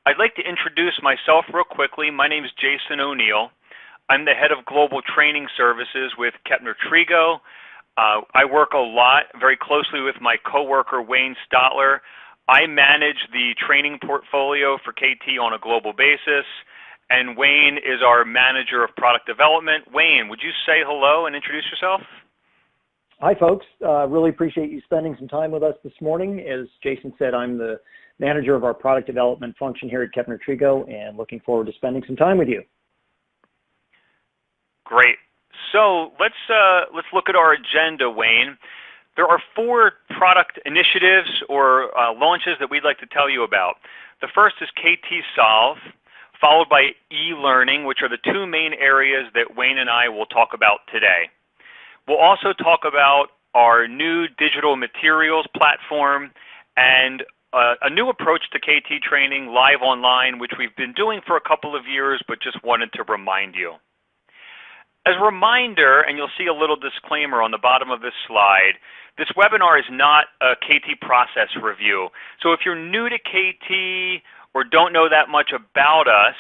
I'd like to introduce myself real quickly. My name is Jason O'Neill. I'm the head of Global Training Services with Kepner Trigo. I work a lot, very closely with my coworker, Wayne Stotler. I manage the training portfolio for KT on a global basis, and Wayne is our manager of product development. Wayne, would you say hello and introduce yourself? Hi, folks. Really appreciate you spending some time with us this morning. As Jason said, I'm the manager of our product development function here at Kepner Trigo, and looking forward to spending some time with you. Great. So let's look at our agenda, Wayne. There are 4 product initiatives or launches that we'd like to tell you about. The first is KT Solve, followed by eLearning, which are the 2 main areas that Wayne and I will talk about today. We'll also talk about our new digital materials platform and a new approach to KT training, live online, which we've been doing for a couple of years, but just wanted to remind you. As a reminder, and you'll see a little disclaimer on the bottom of this slide, this webinar is not a KT process review. So if you're new to KT or don't know that much about us,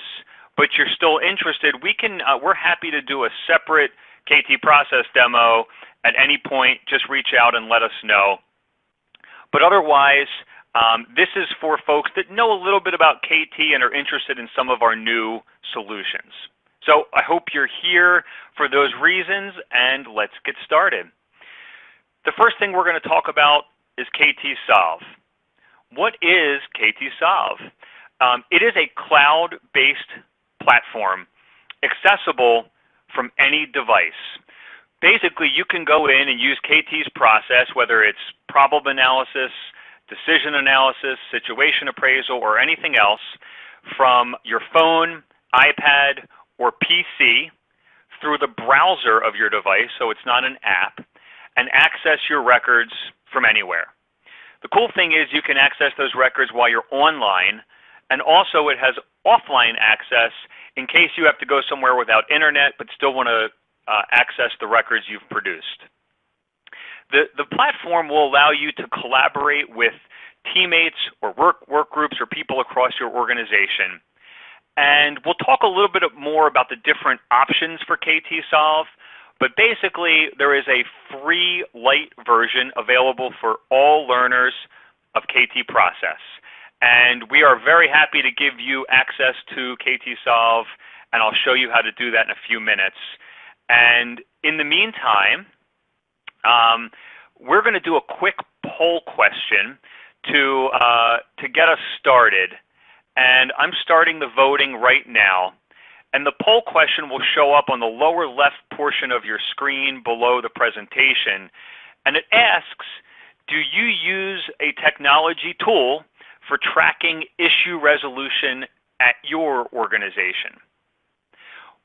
but you're still interested, we're happy to do a separate KT process demo at any point. Just reach out and let us know. But otherwise, this is for folks that know a little bit about KT and are interested in some of our new solutions. So I hope you're here for those reasons, and let's get started. The first thing we're going to talk about is KT Solve. What is KT Solve? It is a cloud-based platform accessible from any device. Basically, you can go in and use KT's process, whether it's problem analysis, decision analysis, situation appraisal, or anything else, from your phone, iPad, or PC through the browser of your device, so it's not an app, and access your records from anywhere. The cool thing is you can access those records while you're online, and also it has offline access in case you have to go somewhere without internet but still want to access the records you've produced. The platform will allow you to collaborate with teammates or work groups or people across your organization. And we'll talk a little bit more about the different options for KT Solve, but basically there is a free light version available for all learners of KT Process. And we are very happy to give you access to KT Solve, and I'll show you how to do that in a few minutes. And in the meantime, we're going to do a quick poll question to get us started. And I'm starting the voting right now. And the poll question will show up on the lower left portion of your screen below the presentation. And it asks, do you use a technology tool for tracking issue resolution at your organization?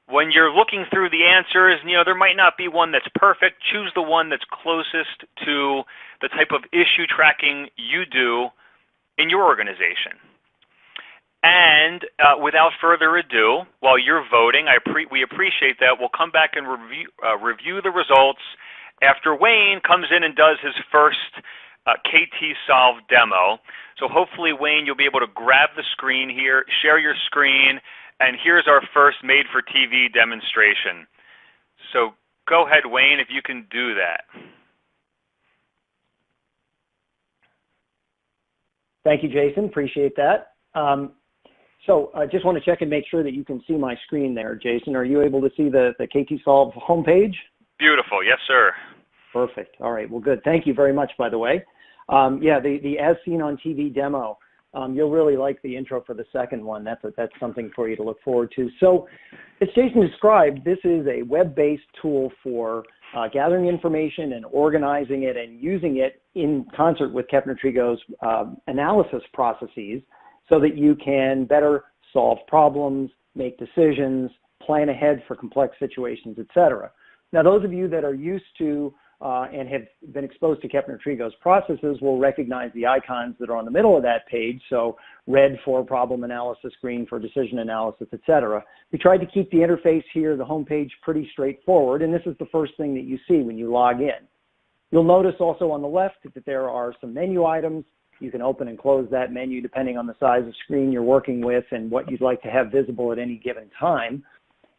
When you're looking through the answers, there might not be one that's perfect. Choose the one that's closest to the type of issue tracking you do in your organization. And without further ado, while you're voting, we appreciate that. We'll come back and review the results after Wayne comes in and does his first KT Solve demo. So hopefully, Wayne, you'll be able to grab the screen here, share your screen, and here's our first made-for-TV demonstration. So go ahead, Wayne, if you can do that. Thank you, Jason. Appreciate that. So I just want to check and make sure that you can see my screen there, Jason. Are you able to see the KT Solve homepage? Beautiful. Yes, sir. Perfect. All right. Well, good. Thank you very much, by the way. Yeah, the As Seen on TV demo, you'll really like the intro for the second one. That's something for you to look forward to. So as Jason described, this is a web-based tool for gathering information and organizing it and using it in concert with Kepner Trigo's analysis processes, so that you can better solve problems, make decisions, plan ahead for complex situations, etc. Now, those of you that are used to and have been exposed to Kepner Trigo's processes will recognize the icons that are on the middle of that page. So red for problem analysis, green for decision analysis, etc. We tried to keep the interface here, the homepage, pretty straightforward, and this is the first thing that you see when you log in. You'll notice also on the left that there are some menu items. You can open and close that menu depending on the size of screen you're working with and what you'd like to have visible at any given time.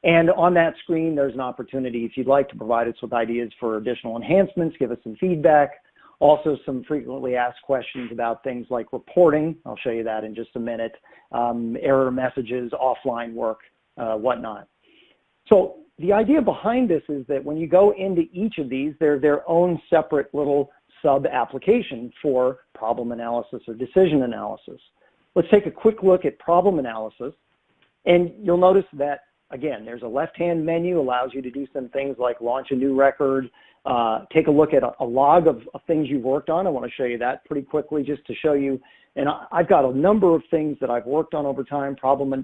And on that screen, there's an opportunity, if you'd like, to provide us with ideas for additional enhancements, give us some feedback. Also, some frequently asked questions about things like reporting. I'll show you that in just a minute. Error messages, offline work, whatnot. So the idea behind this is that when you go into each of these, they're their own separate little sub-application for problem analysis or decision analysis. Let's take a quick look at problem analysis. And you'll notice that, again, there's a left-hand menu, allows you to do some things like launch a new record, take a look at a log of things you've worked on. I want to show you that pretty quickly just to show you. And I've got a number of things that I've worked on over time,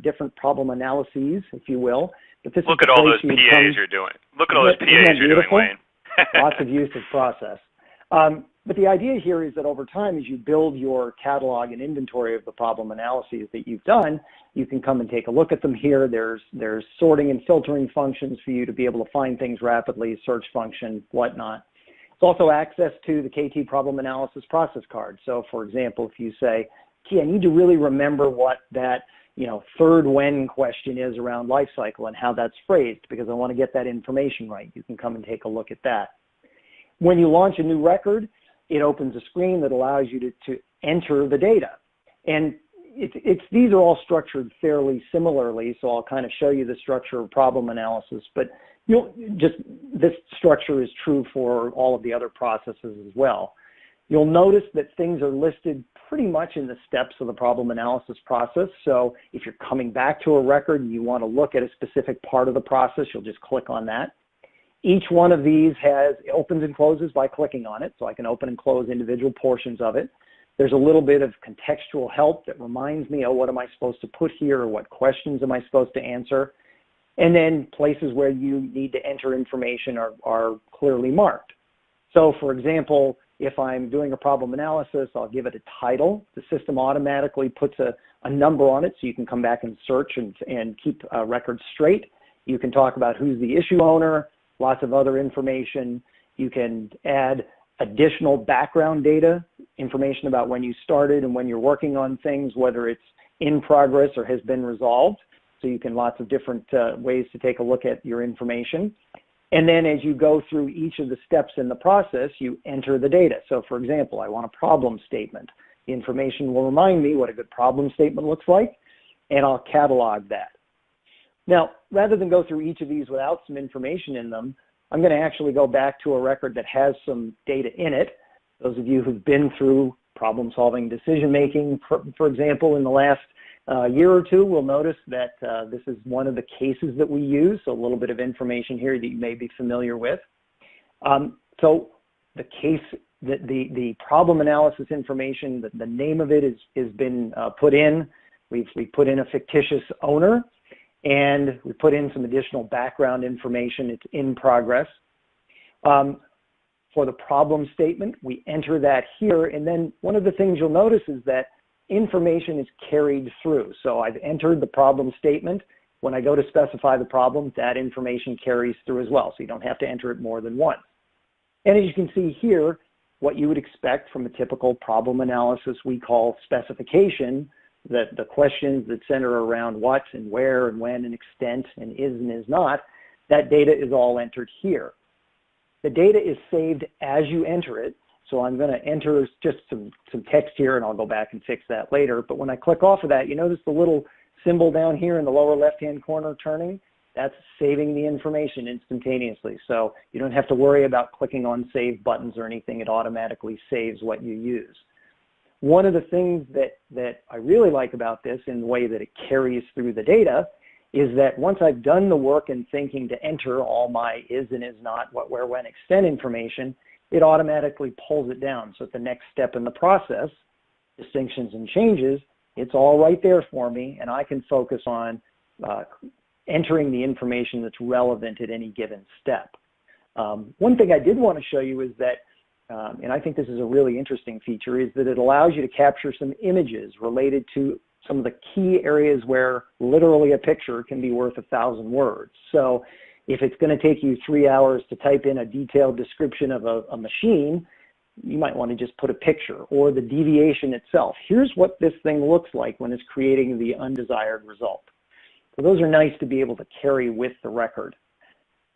different problem analyses, if you will. But this Look at all those PAs you're doing. Look at all those PAs you're doing, Wayne. Lots of use of process. But the idea here is that over time, as you build your catalog and inventory of the problem analyses that you've done, you can come and take a look at them here. There's sorting and filtering functions for you to be able to find things rapidly, search function, whatnot. It's also access to the KT problem analysis process card. So for example, if you say, gee, I need to really remember what that third when question is around life cycle and how that's phrased because I want to get that information right. You can come and take a look at that. When you launch a new record, it opens a screen that allows you to enter the data. And these are all structured fairly similarly, so I'll kind of show you the structure of problem analysis, but this structure is true for all of the other processes as well. You'll notice that things are listed pretty much in the steps of the problem analysis process. So if you're coming back to a record and you want to look at a specific part of the process, you'll just click on that. Each one of these opens and closes by clicking on it, so I can open and close individual portions of it. There's a little bit of contextual help that reminds me, oh, what am I supposed to put here, or what questions am I supposed to answer? And then places where you need to enter information are clearly marked. So for example, if I'm doing a problem analysis, I'll give it a title. The system automatically puts a number on it so you can come back and search and keep records straight. You can talk about who's the issue owner, lots of other information. You can add additional background data, information about when you started and when you're working on things, whether it's in progress or has been resolved. So you can lots of different ways to take a look at your information. And then as you go through each of the steps in the process, you enter the data. So for example, I want a problem statement. The information will remind me what a good problem statement looks like, and I'll catalog that. Now, rather than go through each of these without some information in them, I'm going to actually go back to a record that has some data in it. Those of you who've been through problem-solving decision-making, for example, in the last year or two, will notice that this is one of the cases that we use, so a little bit of information here that you may be familiar with. So the case, the problem analysis information, the name of it has been put in. We've put in a fictitious owner, and we put in some additional background information. It's in progress. For the problem statement, we enter that here, and then one of the things you'll notice is that information is carried through. So I've entered the problem statement. When I go to specify the problem, that information carries through as well, so you don't have to enter it more than once. And as you can see here, what you would expect from a typical problem analysis we call specification, that the questions that center around what and where and when and extent and is and is not, that data is all entered here. The data is saved as you enter it. So I'm going to enter just some text here, and I'll go back and fix that later. But when I click off of that, you notice the little symbol down here in the lower left-hand corner turning? That's saving the information instantaneously. So you don't have to worry about clicking on save buttons or anything. It automatically saves what you use. One of the things that I really like about this in the way that it carries through the data is that once I've done the work in thinking to enter all my is and is not, what, where, when, extent information, it automatically pulls it down. So at the next step in the process, distinctions and changes, it's all right there for me, and I can focus on entering the information that's relevant at any given step. One thing I did want to show you is that, and I think this is a really interesting feature, is that it allows you to capture some images related to some of the key areas where literally a picture can be worth 1,000 words. So if it's going to take you 3 hours to type in a detailed description of a machine, you might want to just put a picture, or the deviation itself. Here's what this thing looks like when it's creating the undesired result. So those are nice to be able to carry with the record.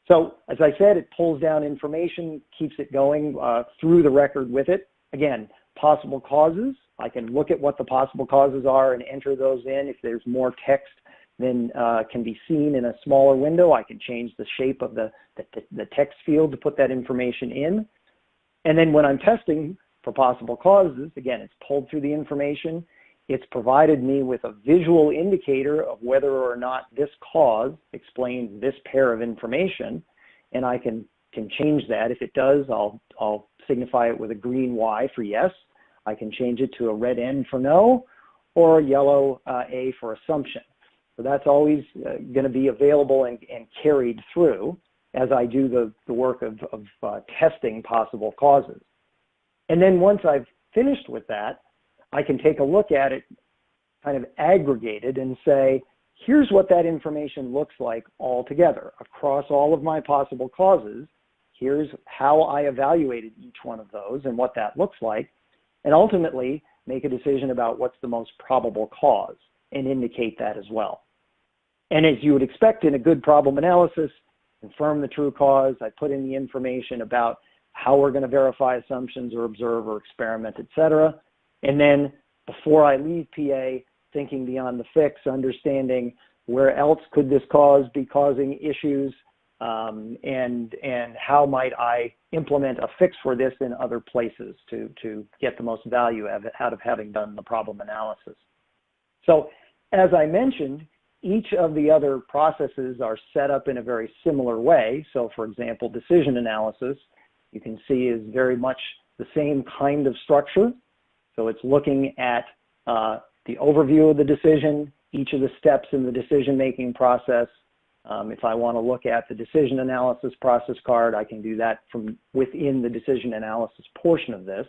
So as I said, it pulls down information, keeps it going through the record with it. Again, possible causes. I can look at what the possible causes are and enter those in. If there's more text than can be seen in a smaller window, I can change the shape of the text field to put that information in. And then when I'm testing for possible causes, again, it's pulled through the information. It's provided me with a visual indicator of whether or not this cause explains this pair of information, and I can change that. If it does, I'll signify it with a green Y for yes. I can change it to a red N for no, or a yellow A for assumption. So that's always going to be available and carried through as I do the work of testing possible causes. And then once I've finished with that, I can take a look at it kind of aggregated and say, here's what that information looks like altogether across all of my possible causes. Here's how I evaluated each one of those and what that looks like, and ultimately make a decision about what's the most probable cause and indicate that as well. And as you would expect in a good problem analysis, confirm the true cause. I put in the information about how we're going to verify assumptions or observe or experiment, etc. And then before I leave PA, thinking beyond the fix, understanding where else could this cause be causing issues, and how might I implement a fix for this in other places to get the most value out of having done the problem analysis. So as I mentioned, each of the other processes are set up in a very similar way. So for example, decision analysis, you can see is very much the same kind of structure. So it's looking at the overview of the decision, each of the steps in the decision-making process. If I want to look at the decision analysis process card, I can do that from within the decision analysis portion of this.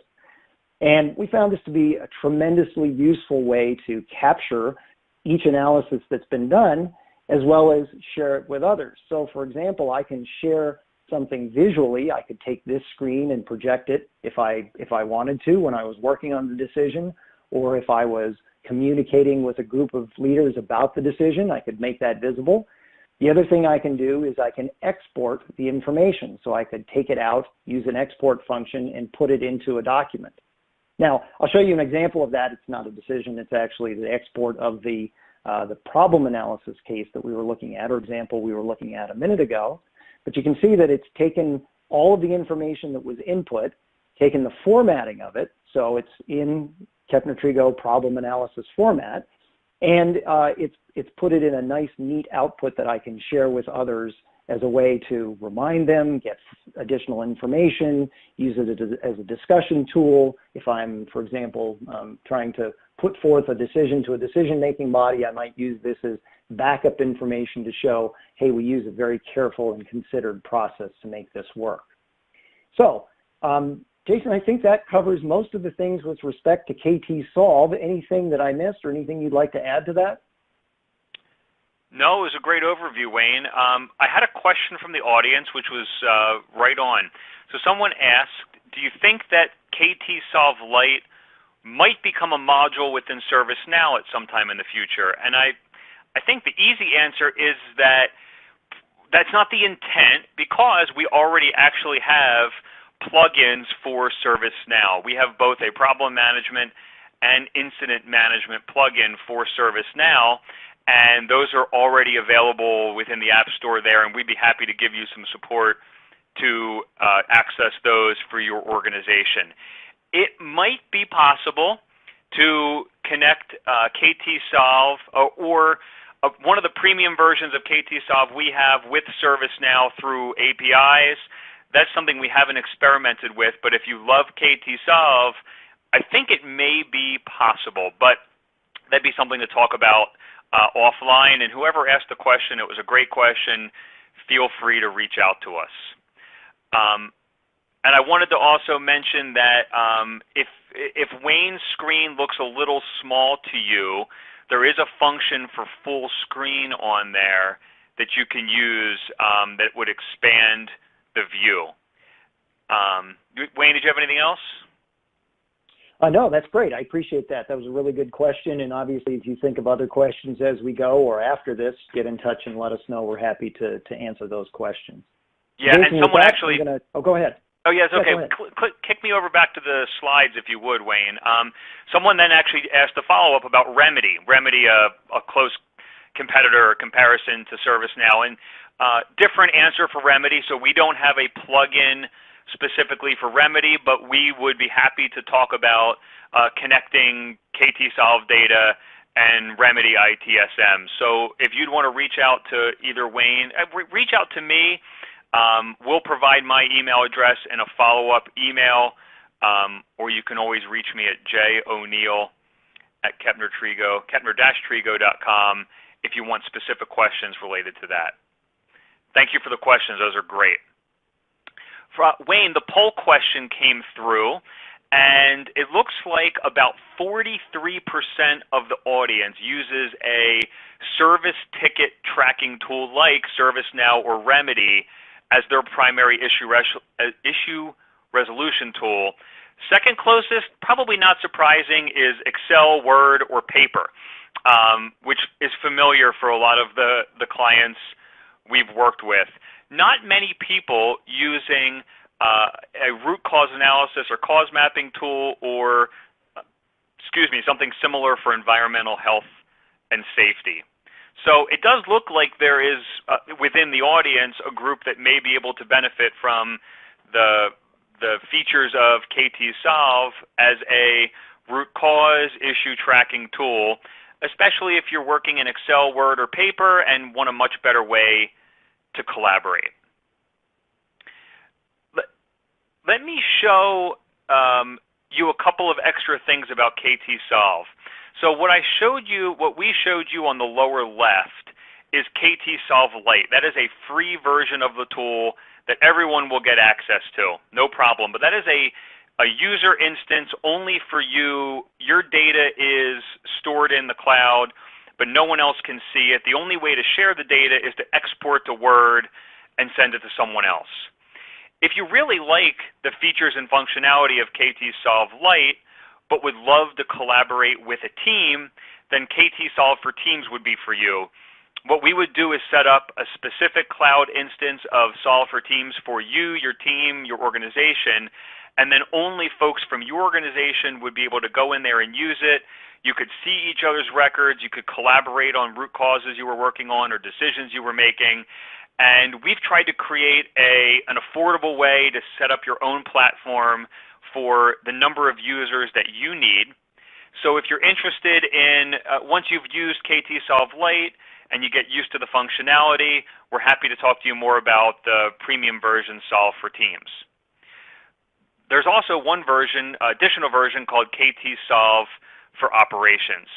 And we found this to be a tremendously useful way to capture each analysis that's been done, as well as share it with others. So for example, I can share something visually. I could take this screen and project it if I wanted to when I was working on the decision, or if I was communicating with a group of leaders about the decision, I could make that visible. The other thing I can do is I can export the information. So I could take it out, use an export function, and put it into a document. Now, I'll show you an example of that. It's not a decision. It's actually the export of the problem analysis case that we were looking at, or example we were looking at a minute ago. But you can see that it's taken all of the information that was input, taken the formatting of it, so it's in Kepner-Trigo problem analysis format, and it's put it in a nice, neat output that I can share with others as a way to remind them, get additional information, use it as a discussion tool. If I'm, for example, trying to put forth a decision to a decision-making body, I might use this as backup information to show, hey, we use a very careful and considered process to make this work. So, Jason, I think that covers most of the things with respect to KT Solve. Anything that I missed or anything you'd like to add to that? No, it was a great overview, Wayne. I had a question from the audience, which was right on. So someone asked, do you think that KT Solve Lite might become a module within ServiceNow at some time in the future? And I think the easy answer is that that's not the intent, because we already actually have plugins for ServiceNow. We have both a problem management and incident management plugin for ServiceNow, and those are already available within the App Store there, and we'd be happy to give you some support to access those for your organization. It might be possible to connect KT Solve or one of the premium versions of KT Solve we have with ServiceNow through APIs. That's something we haven't experimented with, but if you love KT Solve, I think it may be possible, but that'd be something to talk about offline. And whoever asked the question, it was a great question. Feel free to reach out to us. And I wanted to also mention that if Wayne's screen looks a little small to you, there is a function for full screen on there that you can use that would expand the view. Wayne, did you have anything else? No, that's great. I appreciate that. That was a really good question. And obviously, if you think of other questions as we go or after this, get in touch and let us know. We're happy to answer those questions. Yeah, Jason, and someone actually... Oh, go ahead. Oh, yes, okay. Kick me over back to the slides, if you would, Wayne. Someone then actually asked a follow-up about Remedy. Remedy, a close competitor or comparison to ServiceNow. And different answer for Remedy, so we don't have a plug-in specifically for Remedy, but we would be happy to talk about connecting KT-Solve data and Remedy ITSM. So if you'd want to reach out to either Wayne, reach out to me. We'll provide my email address in a follow-up email, or you can always reach me at joneil@kepner-trigo.com if you want specific questions related to that. Thank you for the questions. Those are great. Wayne, the poll question came through, and it looks like about 43% of the audience uses a service ticket tracking tool like ServiceNow or Remedy as their primary issue resolution tool. Second closest, probably not surprising, is Excel, Word, or Paper, which is familiar for a lot of the clients we've worked with. Not many people using a root cause analysis or cause mapping tool or, something similar for environmental health and safety. So it does look like there is, within the audience, a group that may be able to benefit from the features of KT-Solve as a root cause issue tracking tool, especially if you're working in Excel, Word, or Paper and want a much better way to collaborate. Let me show you a couple of extra things about KT-Solve. So what we showed you on the lower left is KT-Solve Lite. That is a free version of the tool that everyone will get access to, no problem. But that is a user instance only for you. Your data is stored in the cloud, but no one else can see it. The only way to share the data is to export to Word and send it to someone else. If you really like the features and functionality of KT-Solve Lite, but would love to collaborate with a team, then KT-Solve for Teams would be for you. What we would do is set up a specific cloud instance of Solve for Teams for you, your team, your organization, and then only folks from your organization would be able to go in there and use it. You could see each other's records. You could collaborate on root causes you were working on or decisions you were making. And we've tried to create an affordable way to set up your own platform for the number of users that you need. So if you're interested in, once you've used KT-Solve Lite and you get used to the functionality, we're happy to talk to you more about the premium version Solve for Teams. There's also one version, additional version called KT-Solve for Operations.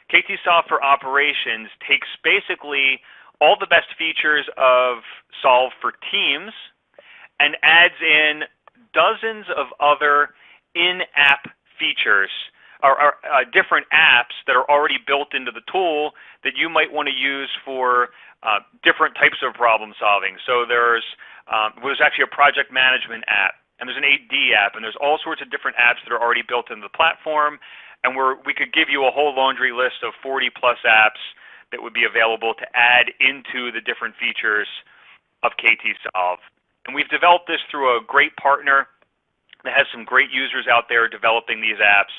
KT-Solve for Operations takes basically all the best features of Solve for Teams and adds in dozens of other in-app features or different apps that are already built into the tool that you might want to use for different types of problem solving. So there's actually a project management app, and there's an 8D app, and there's all sorts of different apps that are already built into the platform, and we could give you a whole laundry list of 40-plus apps that would be available to add into the different features of KT-Solve. And we've developed this through a great partner that has some great users out there developing these apps.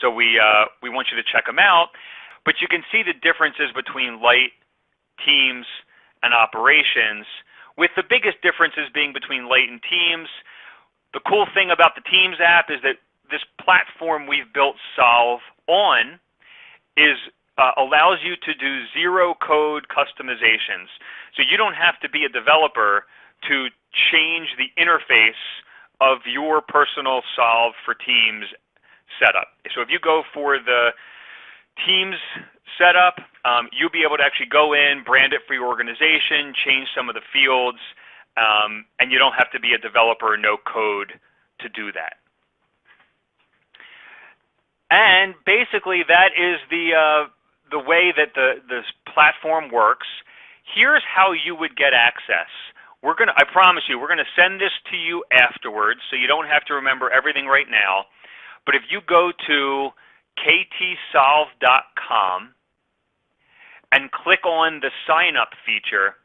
So we want you to check them out. But you can see the differences between Lite, Teams, and Operations, with the biggest differences being between Lite and Teams. The cool thing about the Teams app is that this platform we've built Solve on allows you to do zero-code customizations. So you don't have to be a developer to change the interface of your personal Solve for Teams setup. So if you go for the Teams setup, you'll be able to actually go in, brand it for your organization, change some of the fields, and you don't have to be a developer or no code to do that. And basically that is the way that this platform works. Here's how you would get access. I promise you, we're going to send this to you afterwards, so you don't have to remember everything right now. But if you go to ktsolve.com and click on the sign up feature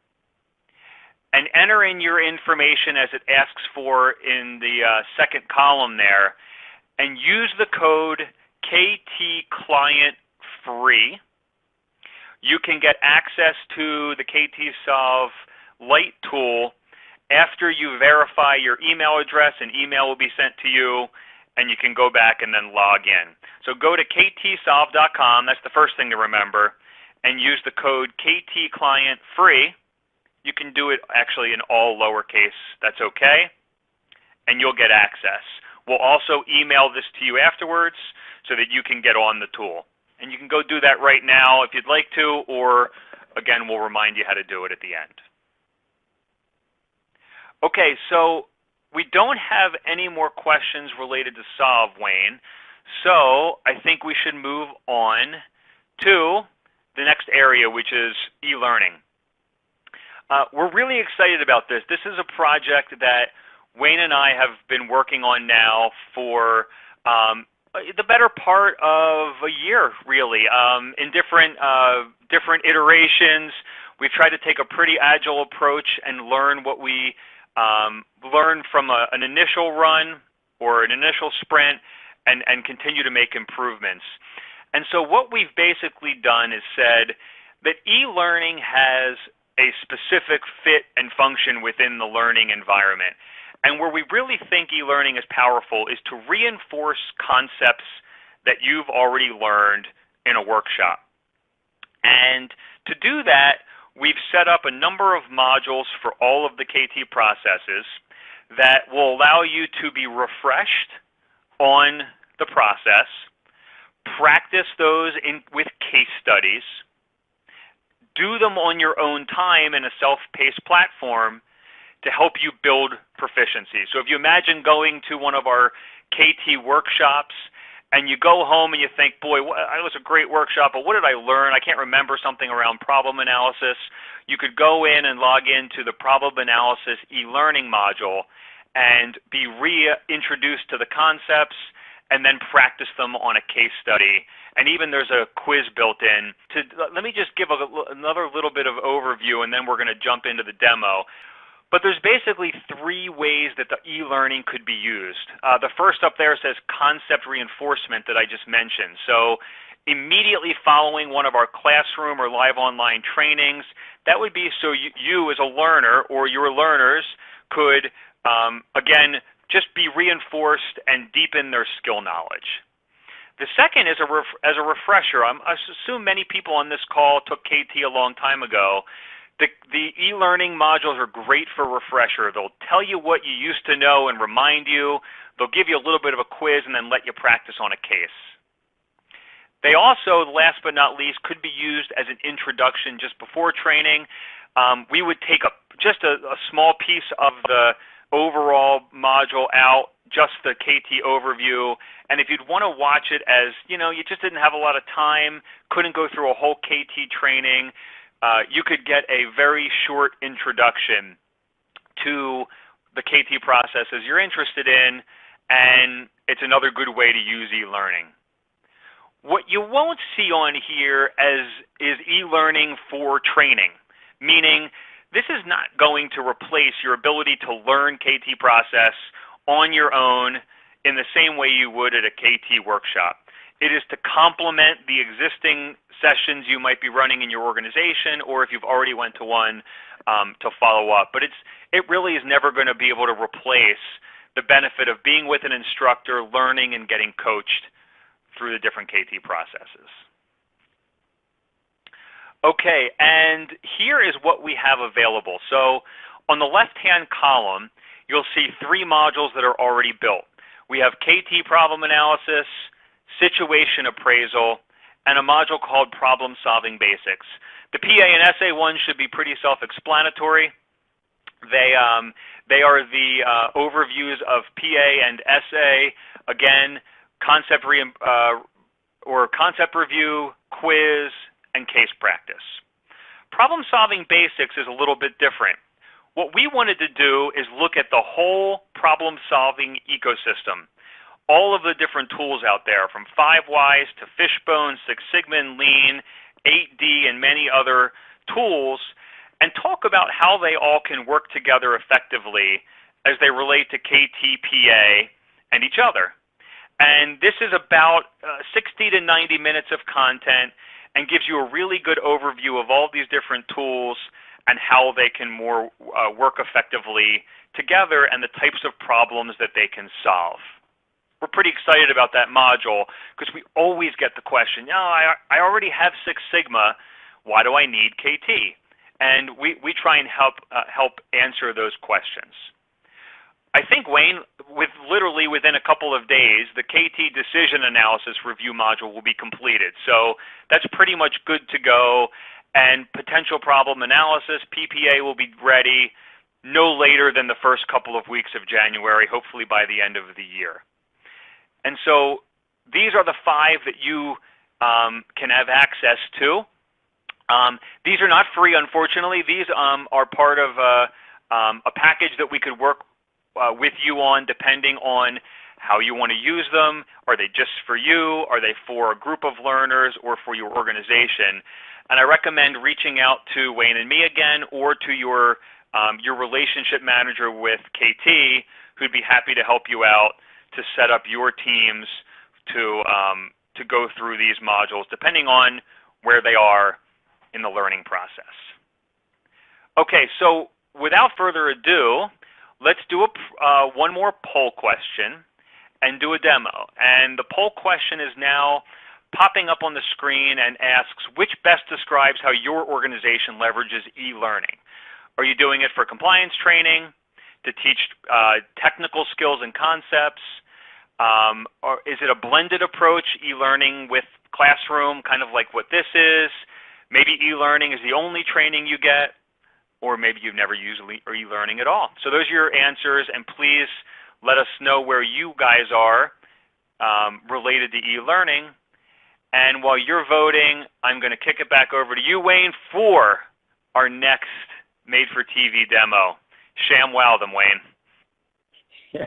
and enter in your information as it asks for in the second column there, and use the code KTClientFree, you can get access to the KTSolve Lite tool after you verify your email address. An email will be sent to you, and you can go back and then log in. So go to ktsolve.com, that's the first thing to remember, and use the code KTClientFree. You can do it actually in all lowercase, that's okay, and you'll get access. We'll also email this to you afterwards so that you can get on the tool. And you can go do that right now if you'd like to, or again, we'll remind you how to do it at the end. Okay, so we don't have any more questions related to Solve, Wayne. So I think we should move on to the next area, which is e-learning. We're really excited about this. This is a project that Wayne and I have been working on now for the better part of a year, really, in different iterations. We've tried to take a pretty agile approach and learn what we learned from an initial run or an initial sprint and continue to make improvements. And so what we've basically done is said that e-learning has a specific fit and function within the learning environment. And where we really think e-learning is powerful is to reinforce concepts that you've already learned in a workshop. And to do that, we've set up a number of modules for all of the KT processes that will allow you to be refreshed on the process, practice those with case studies, do them on your own time in a self-paced platform to help you build proficiency. So if you imagine going to one of our KT workshops and you go home and you think, boy, it was a great workshop, but what did I learn? I can't remember something around problem analysis. You could go in and log into the problem analysis e-learning module and be reintroduced to the concepts and then practice them on a case study. And even there's a quiz built in. Let me just give another little bit of overview, and then we're going to jump into the demo. But there's basically three ways that the e-learning could be used. The first up there says concept reinforcement that I just mentioned. So immediately following one of our classroom or live online trainings, that would be so you as a learner or your learners could, again, just be reinforced and deepen their skill knowledge. The second is as a refresher. I assume many people on this call took KT a long time ago. The e-learning modules are great for refresher. They'll tell you what you used to know and remind you. They'll give you a little bit of a quiz and then let you practice on a case. They also, last but not least, could be used as an introduction just before training. We would take just a small piece of the overall module out, just the KT overview, and if you'd want to watch it as, you just didn't have a lot of time, couldn't go through a whole KT training, you could get a very short introduction to the KT processes you're interested in, and it's another good way to use e-learning. What you won't see on here is e-learning for training, meaning this is not going to replace your ability to learn KT process on your own in the same way you would at a KT workshop. It is to complement the existing sessions you might be running in your organization, or if you've already went to one, to follow up. But it really is never going to be able to replace the benefit of being with an instructor, learning and getting coached through the different KT processes. Okay, and here is what we have available. So on the left-hand column, you'll see three modules that are already built. We have KT problem analysis, situation appraisal, and a module called problem solving basics. The PA and SA ones should be pretty self-explanatory. They are the overviews of PA and SA. Again, concept review, quiz, and case practice. Problem solving basics is a little bit different. what we wanted to do is look at the whole problem-solving ecosystem, all of the different tools out there, from 5 Whys to Fishbone, Six Sigma and Lean, 8D, and many other tools, and talk about how they all can work together effectively as they relate to KTPA and each other. And this is about 60 to 90 minutes of content and gives you a really good overview of all these different tools and how they can work effectively together and the types of problems that they can solve. We're pretty excited about that module because we always get the question, I already have Six Sigma, why do I need KT? And we try and help answer those questions. I think, Wayne, literally within a couple of days, the KT Decision Analysis Review module will be completed. So that's pretty much good to go. And Potential Problem Analysis, PPA, will be ready no later than the first couple of weeks of January, hopefully by the end of the year. And so these are the 5 that you can have access to. These are not free, unfortunately. These are part of a package that we could work with you on depending on how you want to use them. Are they just for you? Are they for a group of learners or for your organization? And I recommend reaching out to Wayne and me again, or to your relationship manager with KT, who'd be happy to help you out to set up your teams to go through these modules, depending on where they are in the learning process. Okay, so without further ado, let's do one more poll question and do a demo. And the poll question is now popping up on the screen and asks, which best describes how your organization leverages e-learning? Are you doing it for compliance training, to teach technical skills and concepts? Or is it a blended approach, e-learning with classroom, kind of like what this is? Maybe e-learning is the only training you get, or maybe you've never used e-learning at all. So those are your answers, and please let us know where you guys are related to e-learning. And while you're voting, I'm going to kick it back over to you, Wayne, for our next made-for-TV demo. ShamWow them, Wayne. Yeah,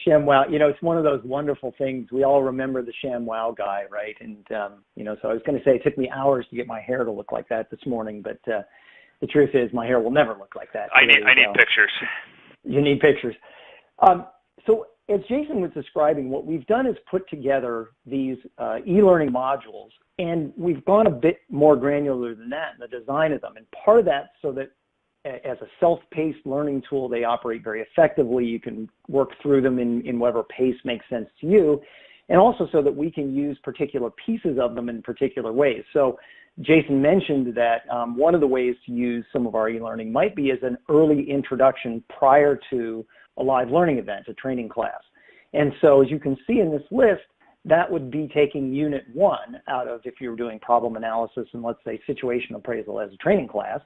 ShamWow. You know, it's one of those wonderful things. We all remember the ShamWow guy, right? And, you know, so I was going to say it took me hours to get my hair to look like that this morning, but the truth is my hair will never look like that. I need pictures. You need pictures. So as Jason was describing, what we've done is put together these e-learning modules, and we've gone a bit more granular than that in the design of them. And part of that so that as a self-paced learning tool, they operate very effectively. You can work through them in whatever pace makes sense to you, and also so that we can use particular pieces of them in particular ways. So Jason mentioned that one of the ways to use some of our e-learning might be as an early introduction prior to a live learning event, a training class. And so as you can see in this list, that would be taking Unit 1 out of, if you were doing problem analysis and let's say situation appraisal as a training class,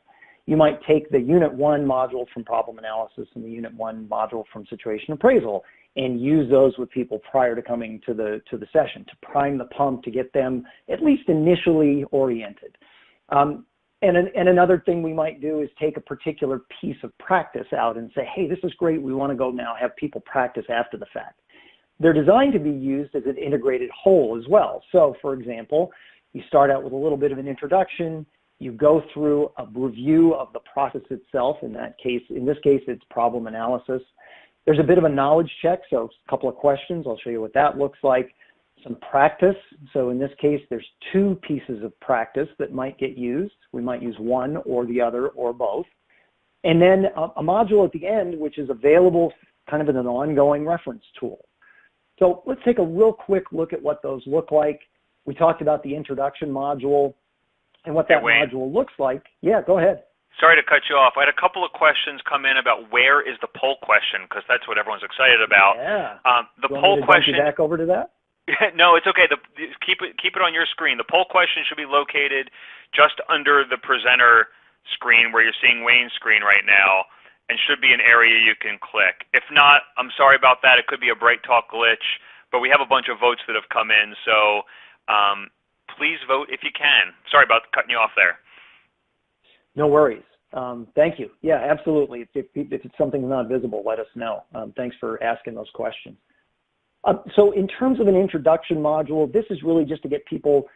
you might take the Unit 1 module from problem analysis and the Unit 1 module from situation appraisal and use those with people prior to coming to the session to prime the pump, to get them at least initially oriented. And another thing we might do is take a particular piece of practice out and say, hey, this is great. We want to go now have people practice after the fact. They're designed to be used as an integrated whole as well. So, for example, you start out with a little bit of an introduction. You go through a review of the process itself. In this case, it's problem analysis. There's a bit of a knowledge check, so a couple of questions. I'll show you what that looks like. Some practice. So in this case, there's 2 pieces of practice that might get used. We might use one or the other or both. And then a module at the end, which is available kind of in an ongoing reference tool. So let's take a real quick look at what those look like. We talked about the introduction module and what that module looks like. Yeah, go ahead. Sorry to cut you off. I had a couple of questions come in about where is the poll question, because that's what everyone's excited about. Yeah. The poll question. Back over to that? No, it's okay. Keep it on your screen. The poll question should be located just under the presenter screen where you're seeing Wayne's screen right now, and should be an area you can click. If not, I'm sorry about that. It could be a BrightTalk glitch, but we have a bunch of votes that have come in, so please vote if you can. Sorry about cutting you off there. No worries. Thank you. Yeah, absolutely. If it's something not visible, let us know. Thanks for asking those questions. So in terms of an introduction module, this is really just to get people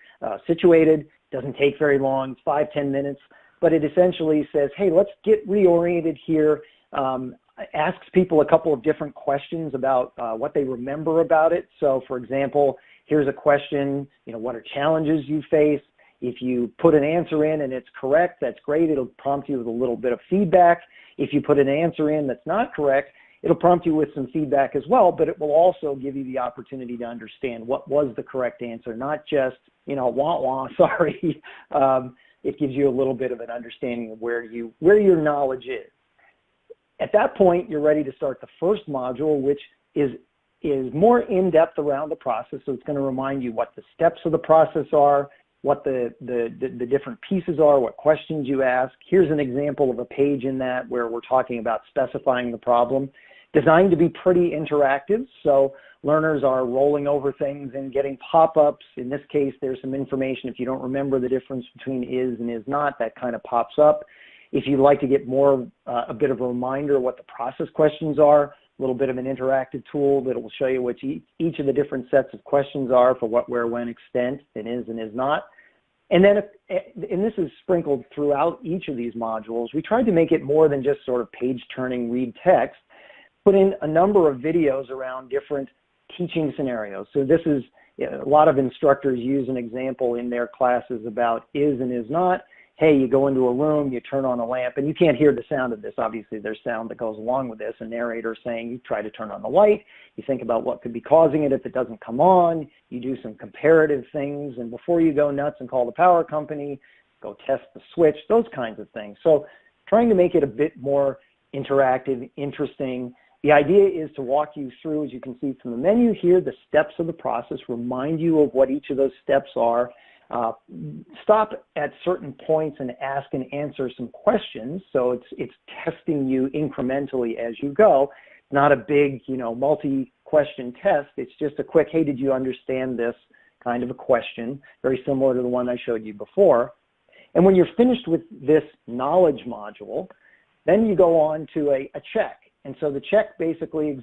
situated. Doesn't take very long, 5-10 minutes, but it essentially says, hey, let's get reoriented here. Asks people a couple of different questions about what they remember about it. So for example, here's a question, what are challenges you face? If you put an answer in and it's correct, that's great. It'll prompt you with a little bit of feedback. If you put an answer in that's not correct, it'll prompt you with some feedback as well, but it will also give you the opportunity to understand what was the correct answer, not just, wah-wah, sorry. It gives you a little bit of an understanding of where your knowledge is. At that point, you're ready to start the first module, which is more in-depth around the process. So it's going to remind you what the steps of the process are, what the different pieces are, what questions you ask. Here's an example of a page in that where we're talking about specifying the problem. Designed to be pretty interactive, so learners are rolling over things and getting pop-ups. In this case, there's some information. If you don't remember the difference between is and is not, that kind of pops up. If you'd like to get more, a bit of a reminder of what the process questions are, a little bit of an interactive tool that will show you what each of the different sets of questions are for what, where, when, extent, and is not. And then, and this is sprinkled throughout each of these modules, we tried to make it more than just sort of page-turning read text, put in a number of videos around different teaching scenarios. So this is, a lot of instructors use an example in their classes about is and is not. Hey, you go into a room, you turn on a lamp, and you can't hear the sound of this. Obviously, there's sound that goes along with this. A narrator saying you try to turn on the light, you think about what could be causing it if it doesn't come on, you do some comparative things, and before you go nuts and call the power company, go test the switch, those kinds of things. So trying to make it a bit more interactive, interesting. The idea is to walk you through, as you can see from the menu here, the steps of the process, remind you of what each of those steps are. Stop at certain points and ask and answer some questions. So it's testing you incrementally as you go. Not a big, multi-question test. It's just a quick, hey, did you understand this kind of a question? Very similar to the one I showed you before. And when you're finished with this knowledge module, then you go on to a check. And so the check basically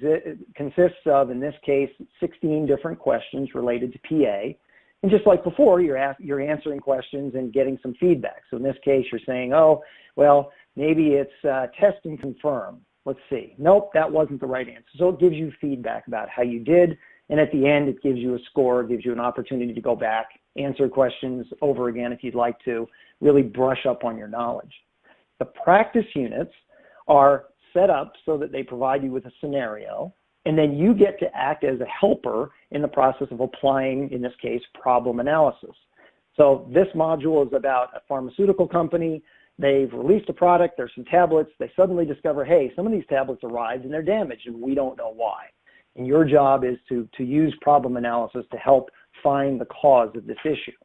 consists of, in this case, 16 different questions related to PA. And just like before, you're answering questions and getting some feedback. So in this case, you're saying, oh, well, maybe it's test and confirm. Let's see. Nope, that wasn't the right answer. So it gives you feedback about how you did. And at the end, it gives you a score, gives you an opportunity to go back, answer questions over again if you'd like to, really brush up on your knowledge. The practice units are set up so that they provide you with a scenario, and then you get to act as a helper in the process of applying, in this case, problem analysis. So this module is about a pharmaceutical company. They've released a product, there's some tablets, they suddenly discover, hey, some of these tablets arrived and they're damaged and we don't know why. And your job is to use problem analysis to help find the cause of this issue.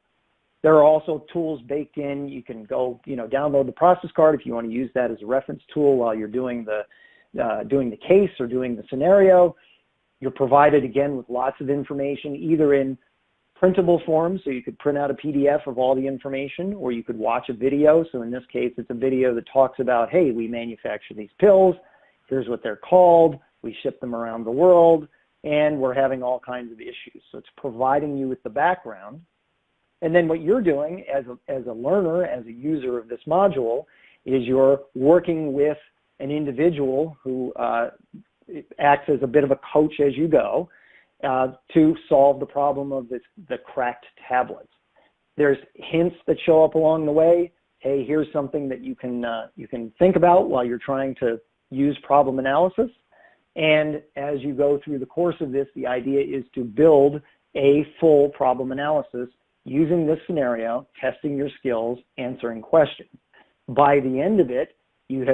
There are also tools baked in. You can go, download the process card if you want to use that as a reference tool while you're doing the case or doing the scenario. You're provided, again, with lots of information, either in printable form, so you could print out a PDF of all the information, or you could watch a video. So in this case, it's a video that talks about, hey, we manufacture these pills. Here's what they're called. We ship them around the world, and we're having all kinds of issues. So it's providing you with the background. And then what you're doing as a learner, as a user of this module, is you're working with an individual who acts as a bit of a coach as you go to solve the problem of the cracked tablets. There's hints that show up along the way. Hey, here's something that you can think about while you're trying to use problem analysis. And as you go through the course of this, the idea is to build a full problem analysis using this scenario, testing your skills, answering questions. By the end of it, you've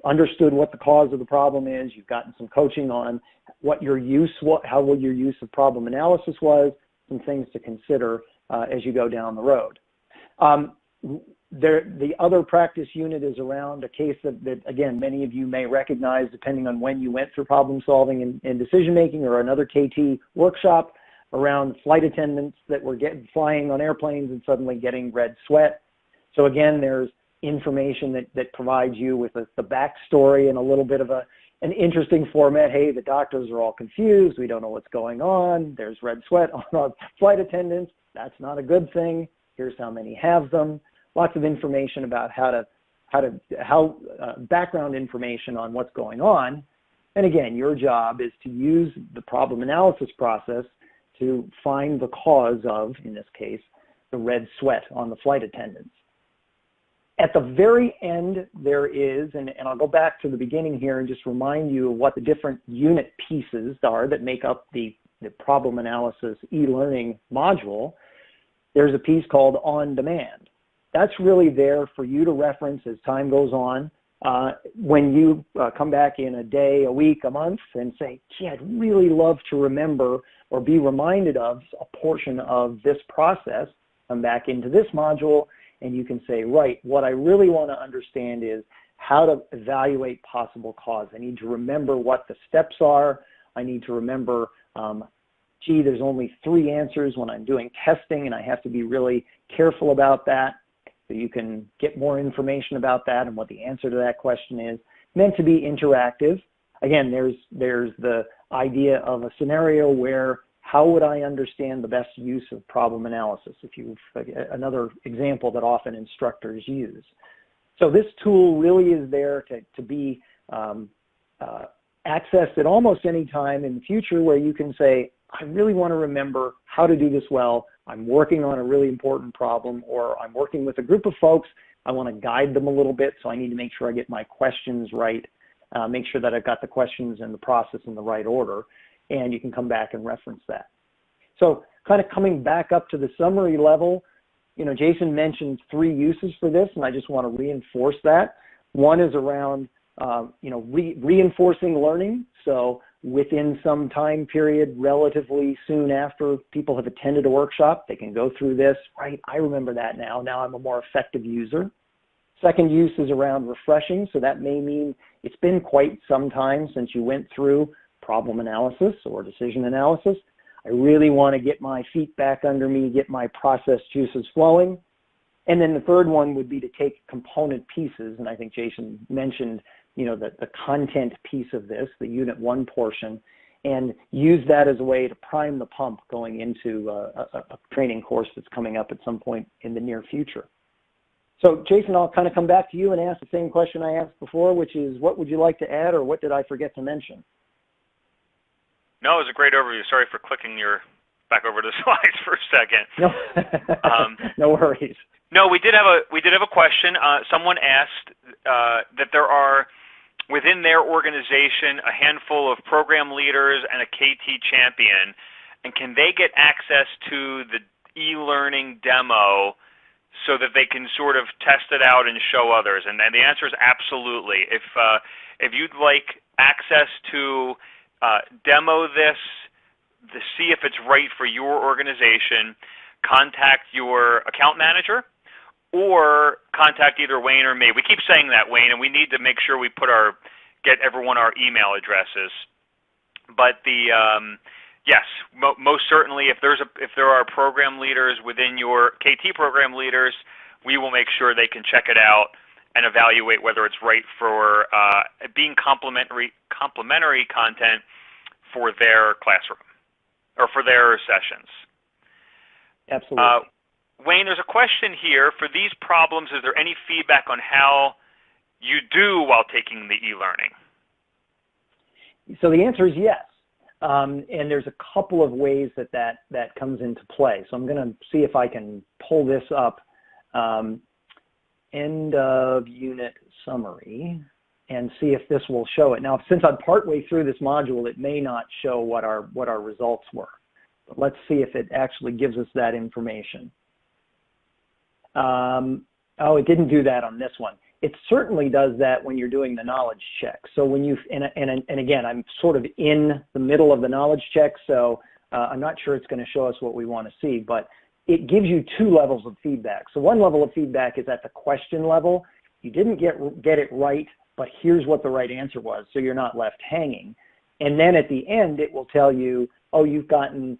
understood what the cause of the problem is. You've gotten some coaching on how your use of problem analysis was, some things to consider as you go down the road. The other practice unit is around a case that, again, many of you may recognize depending on when you went through problem solving and decision making, or another KT workshop around flight attendants that were flying on airplanes and suddenly getting red sweat. So again, there's information that provides you with the backstory and a little bit of an interesting format. Hey, the doctors are all confused. We don't know what's going on. There's red sweat on our flight attendants. That's not a good thing. Here's how many have them. Lots of information about background information on what's going on. And again, your job is to use the problem analysis process to find the cause of, in this case, the red sweat on the flight attendants. At the very end, there is, and I'll go back to the beginning here and just remind you of what the different unit pieces are that make up the problem analysis e-learning module. There's a piece called On Demand. That's really there for you to reference as time goes on. When you come back in a day, a week, a month, and say, gee, I'd really love to remember or be reminded of a portion of this process, come back into this module, and you can say, right, what I really want to understand is how to evaluate possible cause. I need to remember what the steps are. I need to remember, gee, there's only 3 answers when I'm doing testing, and I have to be really careful about that. So you can get more information about that and what the answer to that question is. Meant to be interactive. Again, there's the idea of a scenario where how would I understand the best use of problem analysis? Another example that often instructors use. So this tool really is there to be accessed at almost any time in the future where you can say, I really want to remember how to do this well. I'm working on a really important problem, or I'm working with a group of folks. I want to guide them a little bit, so I need to make sure I get my questions right, make sure that I've got the questions and the process in the right order, and you can come back and reference that. So kind of coming back up to the summary level, Jason mentioned 3 uses for this, and I just want to reinforce that. One is around, reinforcing learning. So within some time period, relatively soon after people have attended a workshop, they can go through this, right, I remember that now. Now I'm a more effective user. Second use is around refreshing. So that may mean it's been quite some time since you went through problem analysis or decision analysis. I really want to get my feet back under me, get my process juices flowing. And then the third one would be to take component pieces, and I think Jason mentioned, the content piece of this, the Unit 1 portion, and use that as a way to prime the pump going into a training course that's coming up at some point in the near future. So Jason, I'll kind of come back to you and ask the same question I asked before, which is what would you like to add, or what did I forget to mention? No, it was a great overview. Sorry for clicking back over to the slides for a second. No, no worries. No, we did have a question. Someone asked that there are within their organization a handful of program leaders and a KT champion, and can they get access to the e-learning demo so that they can sort of test it out and show others? And the answer is absolutely. If you'd like access to demo this, to see if it's right for your organization, contact your account manager or contact either Wayne or me. We keep saying that, Wayne, and we need to make sure we get everyone our email addresses. But yes, most certainly, if there are program leaders within your KT program leaders, we will make sure they can check it out and evaluate whether it's right for being complementary content for their classroom or for their sessions. Absolutely. Wayne, there's a question here. For these problems, is there any feedback on how you do while taking the e-learning? So the answer is yes. And there's a couple of ways that comes into play. So I'm going to see if I can pull this up. End of unit summary, and see if this will show it. Now, since I'm partway through this module, it may not show what our results were. But let's see if it actually gives us that information. Oh, it didn't do that on this one. It certainly does that when you're doing the knowledge check. So when you, and again, I'm sort of in the middle of the knowledge check, so I'm not sure it's going to show us what we want to see, but it gives you 2 levels of feedback. So one level of feedback is at the question level. You didn't get it right, but here's what the right answer was, so you're not left hanging. And then at the end, it will tell you, oh, you've gotten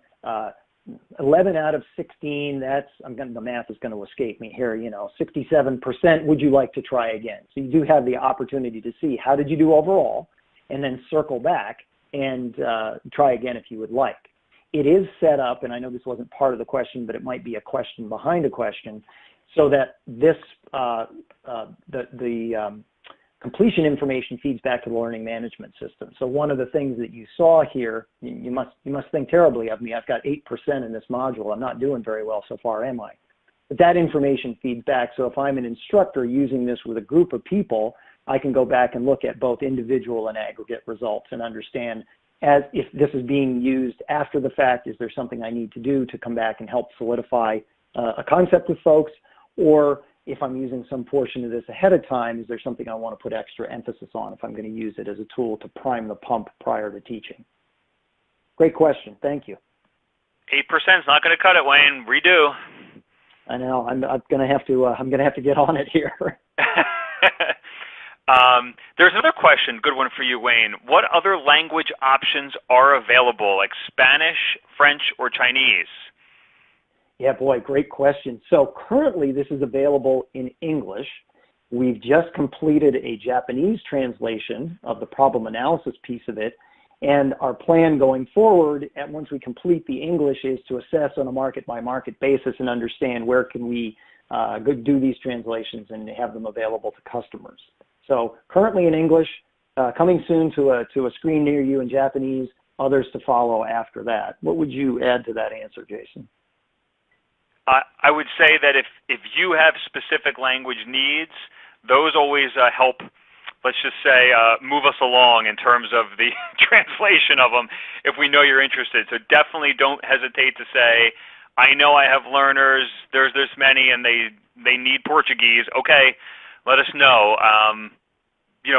11 out of 16, the math is going to escape me here, 67%, would you like to try again? So you do have the opportunity to see how did you do overall, and then circle back and try again if you would like. It is set up, and I know this wasn't part of the question, but it might be a question behind a question, so that this, completion information feeds back to the learning management system. So one of the things that you saw here, you must think terribly of me. I've got 8% in this module. I'm not doing very well so far, am I? But that information feeds back. So if I'm an instructor using this with a group of people, I can go back and look at both individual and aggregate results and understand as if this is being used after the fact, is there something I need to do to come back and help solidify a concept with folks, or if I'm using some portion of this ahead of time, is there something I want to put extra emphasis on if I'm going to use it as a tool to prime the pump prior to teaching? Great question. Thank you. 8% is not going to cut it, Wayne. Redo. I know. I'm going to have to get on it here. There's another question, good one for you, Wayne. What other language options are available, like Spanish, French, or Chinese? Yeah, boy, great question. So currently this is available in English. We've just completed a Japanese translation of the problem analysis piece of it, and our plan going forward, once we complete the English, is to assess on a market-by-market basis and understand where can we do these translations and have them available to customers. So currently in English, coming soon to a screen near you in Japanese, others to follow after that. What would you add to that answer, Jason? I would say that if you have specific language needs, those always help, let's just say, move us along in terms of the translation of them if we know you're interested. So definitely don't hesitate to say, I know I have learners, there's this many, and they need Portuguese. Okay, let us know.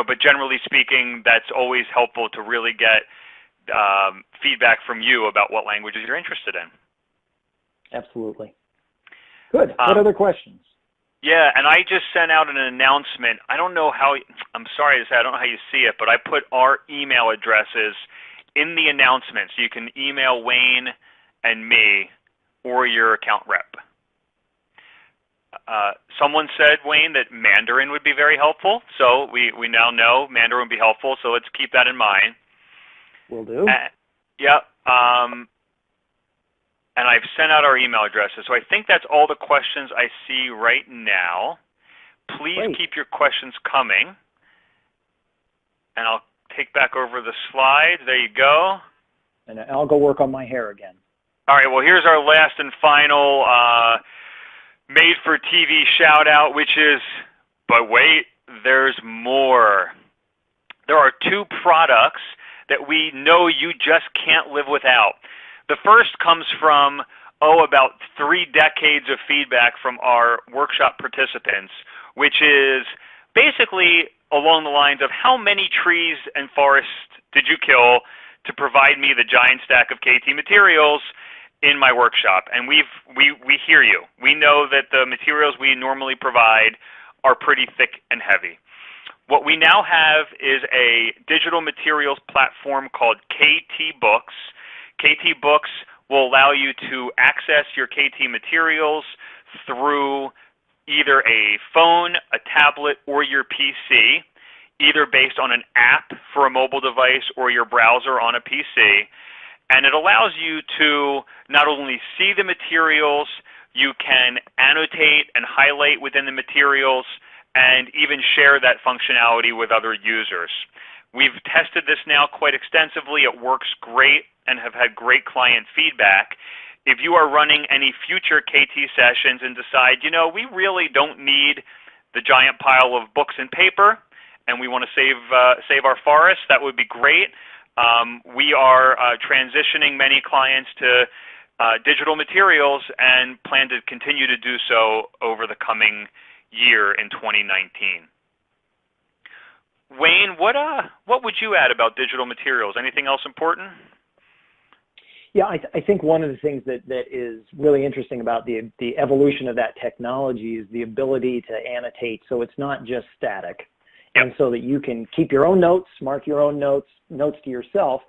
But generally speaking, that's always helpful to really get feedback from you about what languages you're interested in. Absolutely. Good. What other questions? Yeah, and I just sent out an announcement. I don't know how, I'm sorry to say, I don't know how you see it, but I put our email addresses in the announcement, so you can email Wayne and me or your account rep. Someone said, Wayne, that Mandarin would be very helpful, so we now know Mandarin would be helpful, so let's keep that in mind. Will do. Yeah. And I've sent out our email addresses. So I think that's all the questions I see right now. Please keep your questions coming. And I'll take back over the slides. There you go. And I'll go work on my hair again. All right, well, here's our last and final made-for-TV shout-out, which is, but wait, there's more. There are 2 products that we know you just can't live without. The first comes from, about 3 decades of feedback from our workshop participants, which is basically along the lines of how many trees and forests did you kill to provide me the giant stack of KT materials in my workshop? And we hear you. We know that the materials we normally provide are pretty thick and heavy. What we now have is a digital materials platform called KT Books. KT Books will allow you to access your KT materials through either a phone, a tablet, or your PC, either based on an app for a mobile device or your browser on a PC. And it allows you to not only see the materials, you can annotate and highlight within the materials, and even share that functionality with other users. We've tested this now quite extensively. It works great and have had great client feedback. If you are running any future KT sessions and decide, we really don't need the giant pile of books and paper, and we want to save our forests, that would be great. We are transitioning many clients to digital materials and plan to continue to do so over the coming year in 2019. Wayne, what would you add about digital materials? Anything else important? Yeah, I think one of the things that is really interesting about the evolution of that technology is the ability to annotate, so it's not just static. Yep. And so that you can keep your own notes, mark your own notes to yourself,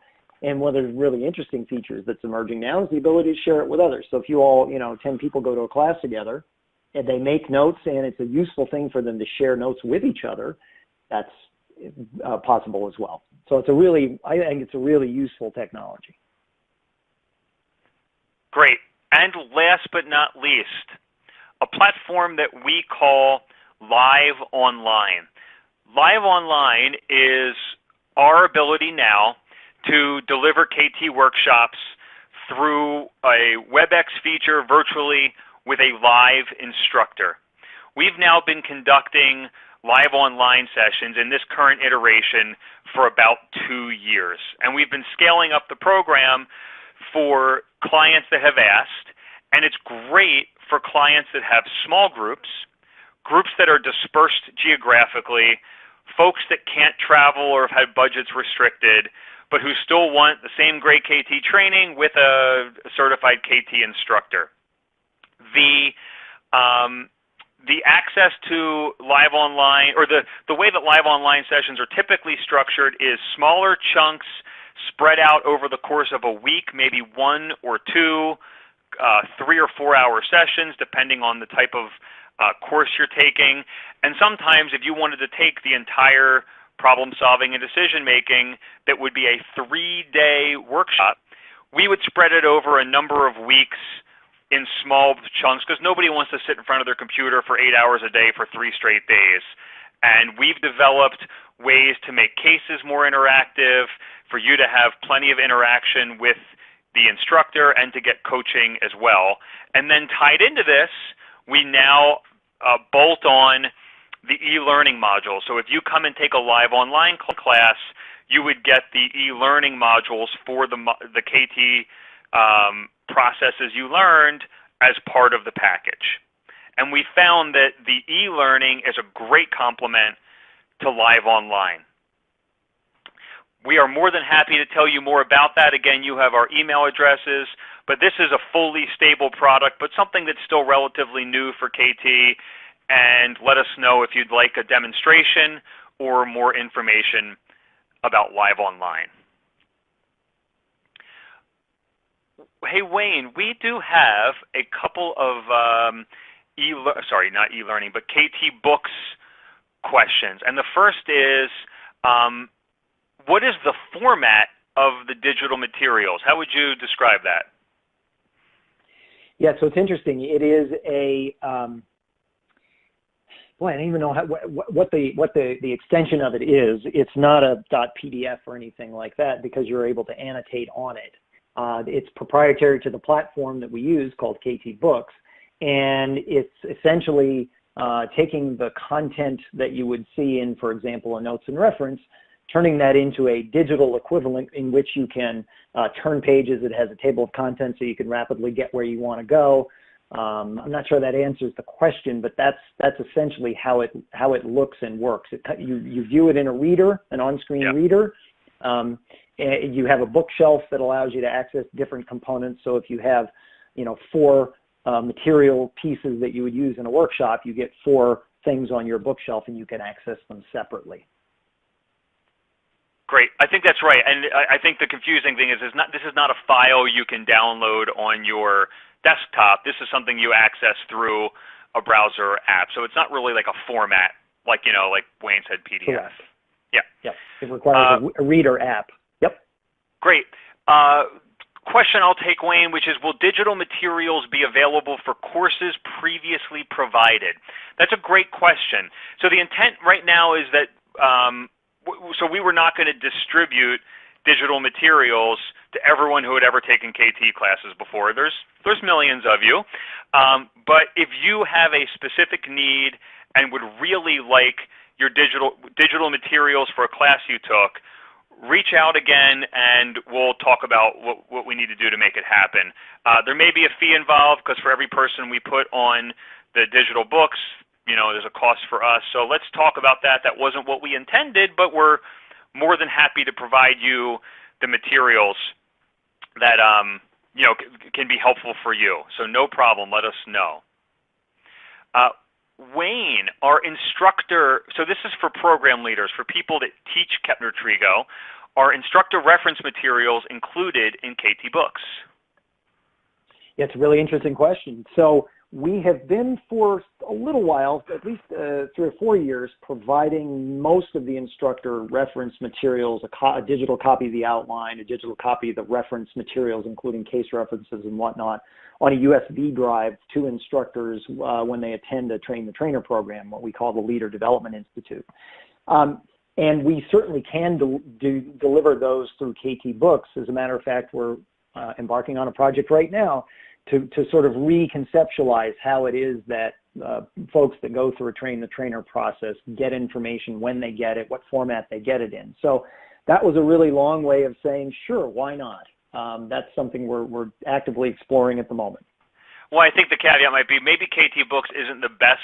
And one of the really interesting features that's emerging now is the ability to share it with others. So if you all, 10 people go to a class together and they make notes and it's a useful thing for them to share notes with each other, that's possible as well. So I think it's a really useful technology. Great. And last but not least, a platform that we call Live Online. Live Online is our ability now to deliver KT workshops through a WebEx feature virtually with a live instructor. We've now been conducting live online sessions in this current iteration for about 2 years. And we've been scaling up the program for clients that have asked, and it's great for clients that have small groups, groups that are dispersed geographically, folks that can't travel or have had budgets restricted, but who still want the same great KT training with a certified KT instructor. The access to live online, or the way that live online sessions are typically structured is smaller chunks spread out over the course of a week, maybe 1 or 2, 3 or 4 hour sessions, depending on the type of course you're taking. And sometimes if you wanted to take the entire problem solving and decision making, that would be a 3-day workshop, we would spread it over a number of weeks in small chunks, because nobody wants to sit in front of their computer for 8 hours a day for 3 straight days. And we've developed ways to make cases more interactive, for you to have plenty of interaction with the instructor and to get coaching as well. And then tied into this, we now bolt on the e-learning module. So if you come and take a live online class, you would get the e-learning modules for the KT processes you learned as part of the package. And we found that the e-learning is a great complement to live online. We are more than happy to tell you more about that. Again, you have our email addresses, but this is a fully stable product, but something that's still relatively new for KT. And let us know if you'd like a demonstration or more information about live online. Hey, Wayne, we do have a couple of not e-learning, but KT Books questions. And the first is, what is the format of the digital materials? How would you describe that? Yeah, so it's interesting. It is a boy, I don't even know what the extension of it is. It's not a .pdf or anything like that, because you're able to annotate on it. It's proprietary to the platform that we use called KT Books, and it's essentially taking the content that you would see in, for example, a notes and reference, turning that into a digital equivalent in which you can turn pages. It has a table of contents so you can rapidly get where you want to go. I'm not sure that answers the question, but that's essentially how it looks and works. You view it in a reader, an on-screen reader. You have a bookshelf that allows you to access different components. So if you have, 4 material pieces that you would use in a workshop, you get 4 things on your bookshelf, and you can access them separately. Great. I think that's right. And I think the confusing thing is this is not a file you can download on your desktop. This is something you access through a browser or app. So it's not really like a format, like Wayne said, PDF. Correct. Yeah. Yep. It requires a reader app. Yep. Great. Question I'll take, Wayne, which is, will digital materials be available for courses previously provided? That's a great question. So the intent right now is that so we were not going to distribute digital materials to everyone who had ever taken KT classes before. There's millions of you. But if you have a specific need and would really like your digital materials for a class you took, reach out again and we'll talk about what we need to do to make it happen. There may be a fee involved, because for every person we put on the digital books, there's a cost for us. So let's talk about that. That wasn't what we intended, but we're more than happy to provide you the materials that can be helpful for you. So no problem. Let us know. Wayne, our instructor, so this is for program leaders, for people that teach Kepner-Trigo. are instructor reference materials included in KT Books? Yeah, it's a really interesting question. So we have been for a little while, at least 3 or 4 years, providing most of the instructor reference materials, a digital copy of the outline, a digital copy of the reference materials, including case references and whatnot, on a USB drive to instructors when they attend a Train the Trainer program, what we call the Leader Development Institute. And we certainly can deliver those through KT Books. As a matter of fact, we're embarking on a project right now to sort of reconceptualize how it is that folks that go through a Train the Trainer process get information, when they get it, what format they get it in. So that was a really long way of saying, sure, why not? That's something we're actively exploring at the moment. Well, I think the caveat might be maybe KT Books isn't the best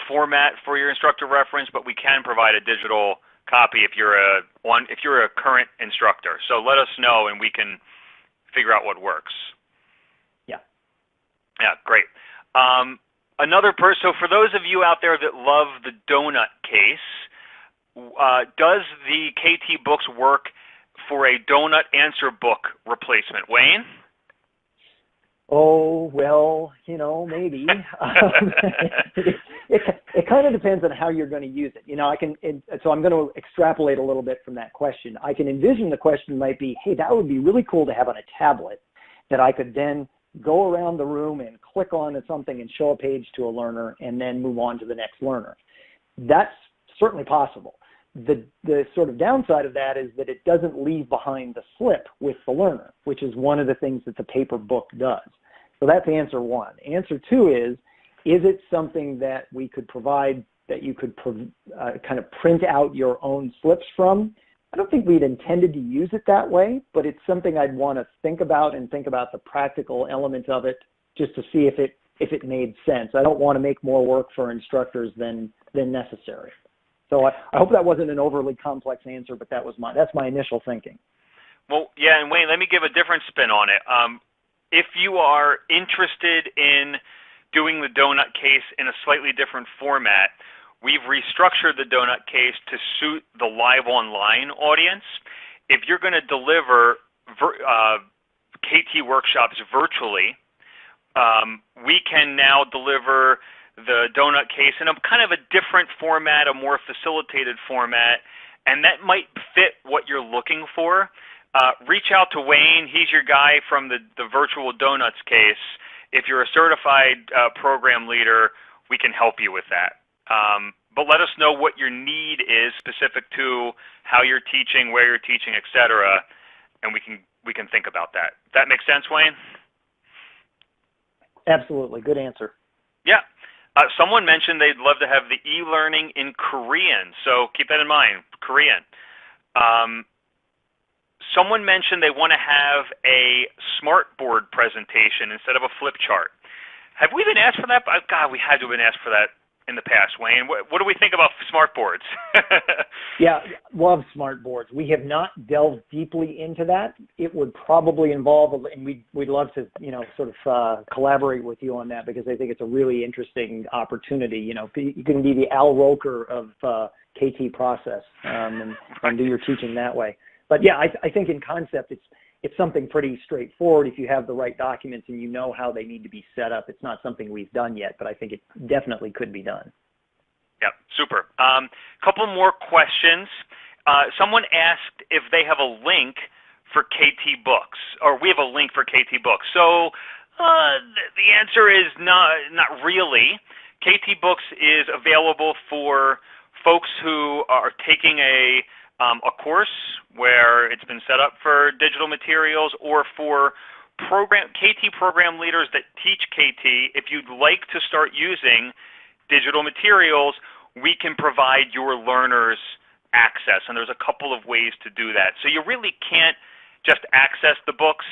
format for your instructor reference, but we can provide a digital copy if you're a current instructor. So let us know, and we can figure out what works. Yeah. Yeah, great. So for those of you out there that love the donut case, does the KT Books work for a donut answer book replacement? Wayne? Oh, well, maybe. It kind of depends on how you're going to use it. So I'm going to extrapolate a little bit from that question. I can envision the question might be, hey, that would be really cool to have on a tablet that I could then go around the room and click on something and show a page to a learner and then move on to the next learner. That's certainly possible. The sort of downside of that is that it doesn't leave behind the slip with the learner, which is one of the things that the paper book does. So that's answer one. Answer two is it something that we could provide that you could kind of print out your own slips from? I don't think we'd intended to use it that way, but it's something I'd want to think about the practical element of it just to see if it made sense. I don't want to make more work for instructors than necessary. So I hope that wasn't an overly complex answer, but that's my initial thinking. Well, yeah, and Wayne, let me give a different spin on it. If you are interested in doing the donut case in a slightly different format, we've restructured the donut case to suit the live online audience. If you're going to deliver KT workshops virtually, we can now deliver the donut case in a kind of a different format, a more facilitated format, and that might fit what you're looking for. Reach out to Wayne. He's your guy from the virtual donuts case. If you're a certified program leader, we can help you with that. But let us know what your need is specific to how you're teaching, where you're teaching, etc., and we can think about that. That makes sense, Wayne? Absolutely. Good answer. Yeah. Someone mentioned they'd love to have the e-learning in Korean, so keep that in mind, Korean. Someone mentioned they want to have a smartboard presentation instead of a flip chart. Have we been asked for that? God, we had to have been asked for that in the past, Wayne. What do we think about smartboards? Yeah, love smartboards. We have not delved deeply into that. It would probably involve, and we'd love to, sort of collaborate with you on that, because I think it's a really interesting opportunity. You can be the Al Roker of KT process and do your teaching that way. But yeah, I think in concept it's something pretty straightforward if you have the right documents and you know how they need to be set up. It's not something we've done yet, but I think it definitely could be done. Yep, super. Couple more questions. Someone asked if they have a link for KT Books, or we have a link for KT Books. So the answer is not really. KT Books is available for folks who are taking a course where it's been set up for digital materials, or for KT program leaders that teach KT. If you'd like to start using digital materials, we can provide your learners access, and there's a couple of ways to do that. So you really can't just access the books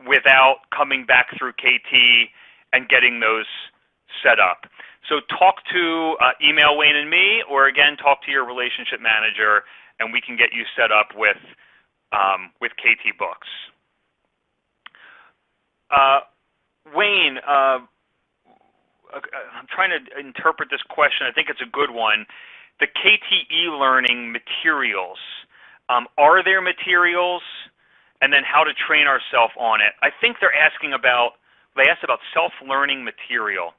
without coming back through KT and getting those set up. So email Wayne and me, or again, talk to your relationship manager, and we can get you set up with KT Books. Wayne, I'm trying to interpret this question. I think it's a good one. the KT eLearning materials. Are there materials? And then how to train ourselves on it. I think they're asking about, they asked about self-learning material.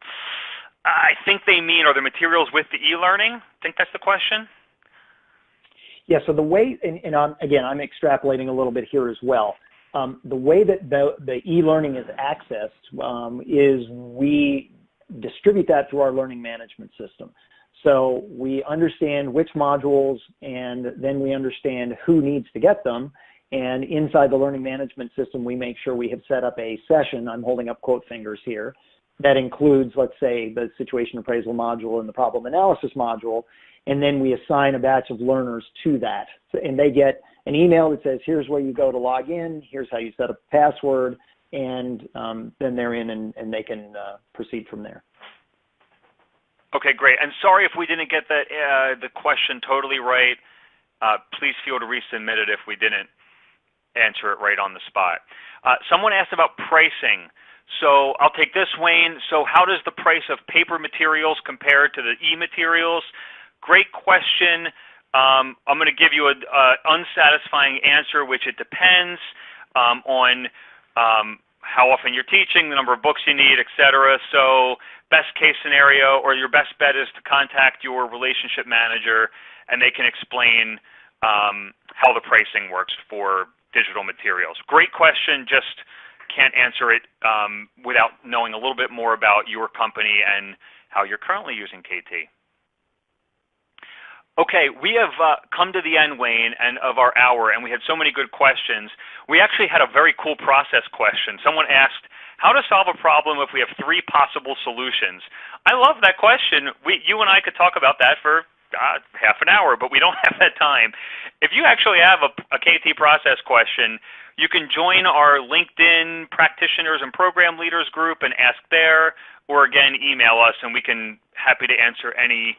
I think they mean, are there materials with the e-learning? I think that's the question. Yeah, so the way, and again, I'm extrapolating a little bit here as well. The way that the e-learning is accessed is we distribute that through our learning management system. So we understand which modules, and then we understand who needs to get them. And inside the learning management system, we make sure we have set up a session, I'm holding up quote fingers here, that includes, let's say, the situation appraisal module and the problem analysis module, and then we assign a batch of learners to that. And they get an email that says, here's where you go to log in, here's how you set up a password, and then they're in and they can proceed from there. Okay, great. And sorry if we didn't get the question totally right. Please feel to resubmit it if we didn't answer it right on the spot. Someone asked about pricing. So I'll take this, Wayne. So how does the price of paper materials compare to the e-materials? Great question. I'm going to give you an unsatisfying answer, which it depends on how often you're teaching, the number of books you need, etc. So best case scenario, or your best bet, is to contact your relationship manager, and they can explain how the pricing works for digital materials. Great question, just can't answer it without knowing a little bit more about your company and how you're currently using KT. Okay, we have come to the end, Wayne, and of our hour, and we had so many good questions. We actually had a very cool process question. Someone asked, how to solve a problem if we have 3 possible solutions? I love that question. You and I could talk about that for half an hour, but we don't have that time. If you actually have a KT process question, you can join our LinkedIn practitioners and program leaders group and ask there, or again, email us, and we can happy to answer any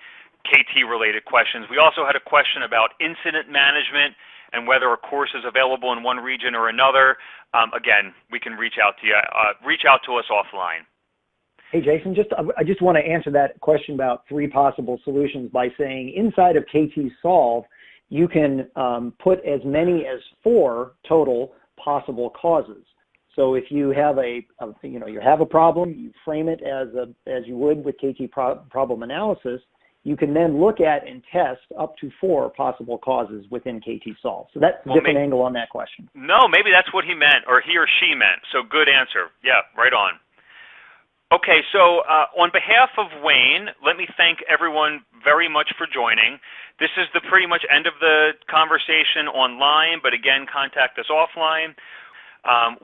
KT-related questions. We also had a question about incident management and whether a course is available in one region or another. Again, we can reach out to you. Reach out to us offline. Hey, Jason, I just want to answer that question about 3 possible solutions by saying inside of KT Solve, you can put as many as 4 total possible causes. So if you have you have a problem, you frame it as you would with KT problem analysis. You can then look at and test up to 4 possible causes within KT Solve. So that's a different angle on that question. No, maybe that's what he meant, or he or she meant. So good answer. Yeah, right on. Okay, so on behalf of Wayne, let me thank everyone very much for joining. This is the pretty much end of the conversation online, but again, contact us offline.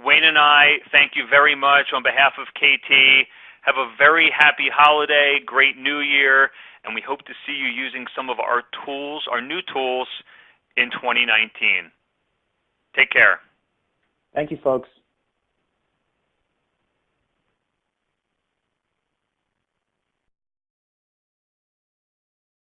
Wayne and I thank you very much on behalf of KT. Have a very happy holiday, great new year, and we hope to see you using some of our tools, our new tools, in 2019. Take care. Thank you, folks.